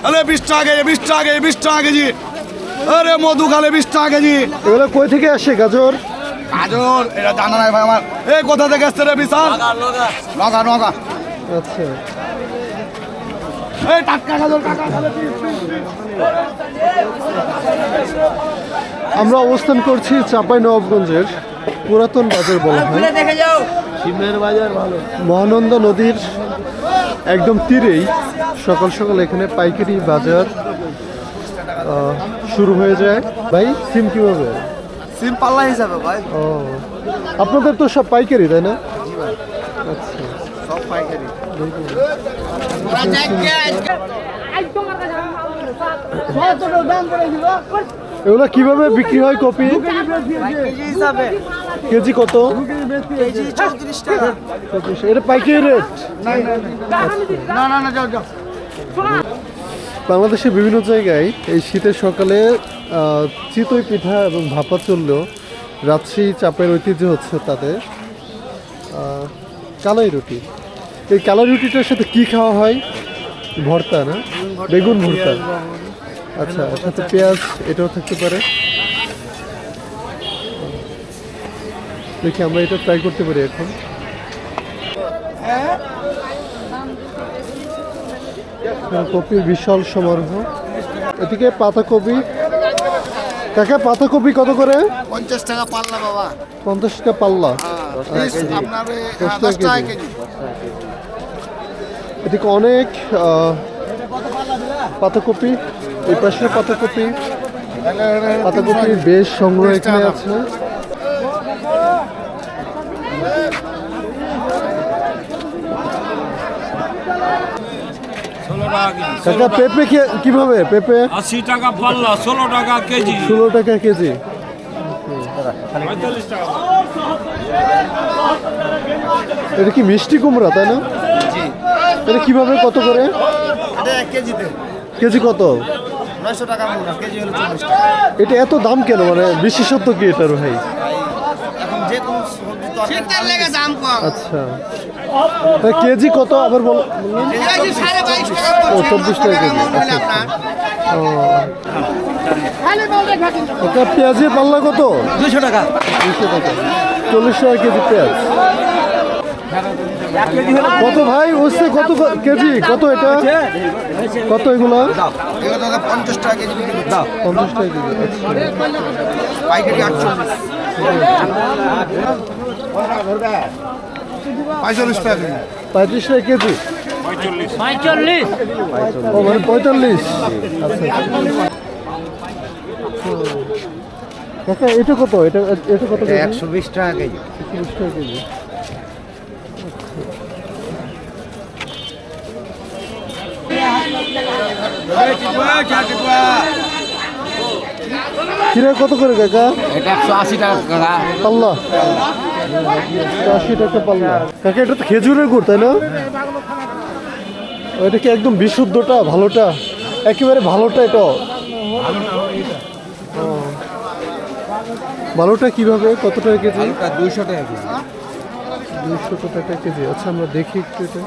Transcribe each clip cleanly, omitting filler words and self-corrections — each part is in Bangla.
আরে 20 টাকা কেজি, 20 টাকা কেজি, 20 টাকা কেজি। আরে মধু খালে 20 টাকা কেজি। এগুলো কই থেকে আসে গাজর? গাজর এটা জানা নাই ভাই আমার। এই কোথা থেকে আসছে রে বিশাল? নগা নগা। আচ্ছা, এই টাটকা গাজর, টাটকা খালে আমরা অবস্থান করছি চাঁপাইনবাবগঞ্জের পুরাতন বাজার বলা হয়। শিমের বাজার ভালো। মহানন্দা নদীর একদম তীরেই সকাল সকাল এখানে পাইকারি বাজার শুরু হয়ে যায়। ভাই সিম কিভাবে? সিম পাল্লা হিসাবে ভাই। ও, আপনাদের তো সব পাইকারি তাই না? আচ্ছা, সব পাইকারি। এগুলো কিভাবে বিক্রি হয় কপি? কেজি কত? কেজি 34 টাকা। এটা পাইকারি রেট? না না না যাও যাও। বাংলাদেশের বিভিন্ন জায়গায় এই শীতের সকালে চিতই পিঠা এবং ভাপা চললেও রাজশাহী চাপের ঐতিহ্য হচ্ছে তাদের কালাই রুটি। এই কালাই রুটিটার সাথে কি খাওয়া হয়? ভর্তা না? বেগুন ভর্তা। আচ্ছা, এর সাথে পেঁয়াজ এটাও থাকতে পারে। দেখি আমরা এটা ট্রাই করতে পারি এখন। কপির বিশাল সমারোহ। এদিকে পাতাকপি। কাকা পাতাকপি কত করে? 50 টাকা পাল্লা বাবা। 50 টাকা পাল্লা। আপনার 10 10 টাকা কেজি। কেজি। এদিকে অনেক পাতাকপি। এই পাশে পাতাকপি। পাতাকপির বেশ সংগ্রহ এখানে আছে। কাকা পেঁপে কিভাবে? পেঁপে 80 টাকা পাল্লা, 16 টাকা কেজি। 16 টাকা কেজি। 45 টাকা। এটা কি মিষ্টি কুমড়া তাই না? এটা কিভাবে কত করে? এটা 1 কেজিতে কেজি কত? 900 টাকা মূল, আর কেজি হলো 40 টাকা। এটা এত দাম কেন? মানে বিশেষত্ব কি এটার ভাই? এখন যে কোনো সবজি তো শীতের লেগে দাম কম। আচ্ছা, তা কেজি কত আবার বললেন? কেজি 22.5 টাকা। ও 24 টাকা কেজি। আচ্ছা, ও ওটা পেঁয়াজের পাল্লা কত? 200 টাকা। 200 টাকা। 40 টাকা কেজি পেঁয়াজ। কত ভাই হচ্ছে? কত কেজি? কত এটা? কত এগুলো? এগুলো তো 50 টাকা কেজি বিক্রি করছি। 50 টাকা কেজি। আচ্ছা, পাইকারি 48। 45 টাকা কেজি। 35 টাকা কেজি। 45। ও মানে 45। আচ্ছা, কাকা এটা কত? এটা এটা কত কেজি? 120 টাকা কেজি। 120 টাকা কেজি। কিরা কত করে কাকা? এটা 180 টাকা পাল্লা। 80 টাকা পাল্লা। কাকা এটা তো খেজুরের গুড় তাই না? এটা কি একদম বিশুদ্ধটা, ভালোটা, একেবারে ভালোটা? এটা ও, ভালোটা কিভাবে কত টাকা কেজি? 200 টাকা কেজি। 200 টাকা কেজি। আচ্ছা, আমরা দেখি একটু এটা।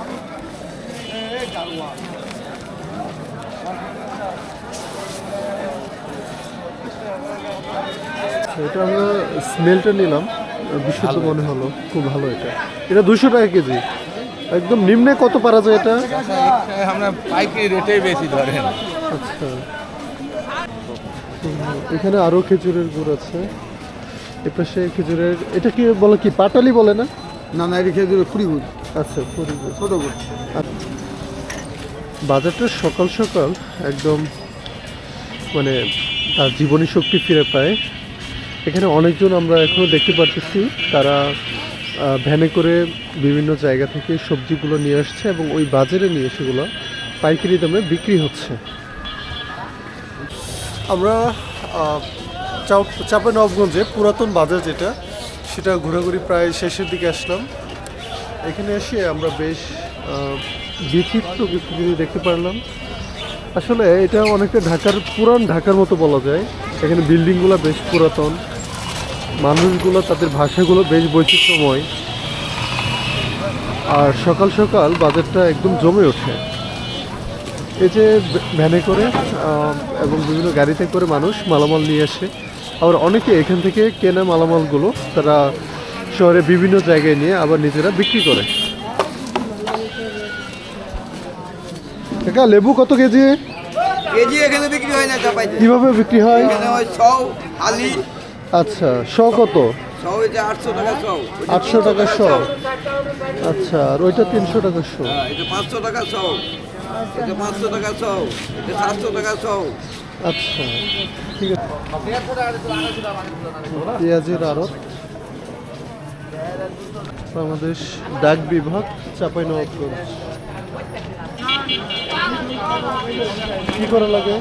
এটা আমরা স্মেলটা নিলাম, বিশুদ্ধ মনে হলো, খুব ভালো। এটা এটা 200 টাকা কেজি। একদম নিম্নে কত পারা যায় এটা? আমরা পাইকারি রেটেই বেশি ধরেন। আচ্ছা, এখানে আরো খেজুরের গুড় আছে। এপাশে খেজুরের, এটা কি বলে? কি পাটালি বলে না? না না, এটা খেজুরের ফুরি গুড়। আচ্ছা, ফুরি গুড়। ছোট গুড়। বাজারটা সকাল সকাল একদম মানে তার জীবনী শক্তি ফিরে পায়। এখানে অনেকজন আমরা এখনও দেখতে পারতেছি, তারা ভ্যানে করে বিভিন্ন জায়গা থেকে সবজিগুলো নিয়ে আসছে এবং ওই বাজারে নিয়ে সেগুলো পাইকারি দামে বিক্রি হচ্ছে। আমরা চাঁপাইনবাবগঞ্জে পুরাতন বাজার যেটা, সেটা ঘোরাঘুরি প্রায় শেষের দিকে আসলাম। এখানে এসে আমরা বেশ বিচিত্র কিছু জিনিস দেখতে পারলাম। আসলে এটা অনেকটা পুরান ঢাকার মতো বলা যায়। এখানে বিল্ডিংগুলো বেশ পুরাতন, মানুষগুলো তাদের ভাষাগুলো বেশ বৈচিত্র্যময়, আর সকাল সকাল বাজারটা একদম জমে ওঠে। এই যে ভ্যানে করে এবং বিভিন্ন গাড়িতে করে মানুষ মালামাল নিয়ে আসে, আবার অনেকে এখান থেকে কেনা মালামালগুলো তারা শহরে বিভিন্ন জায়গায় নিয়ে আবার নিজেরা বিক্রি করে। কাকা লেবু কত কেজি? কেজি এখানে বিক্রি হয় না চাপাইতে, কিভাবে বিক্রি হয়? এখানে হয় সও আলি। আচ্ছা, শ কত? সও এটা 800 টাকা সও, 800 টাকা শ। আচ্ছা, আর ওইটা 300 টাকা শ। এটা 500 টাকা সও, এটা 500 টাকা সও, এটা 700 টাকা সও। আচ্ছা, ঠিক আছে। পেঁয়াজের আড়ত, বাংলাদেশ ডাক বিভাগ, চাঁপাইনবাবগঞ্জ। কি করে লাগে?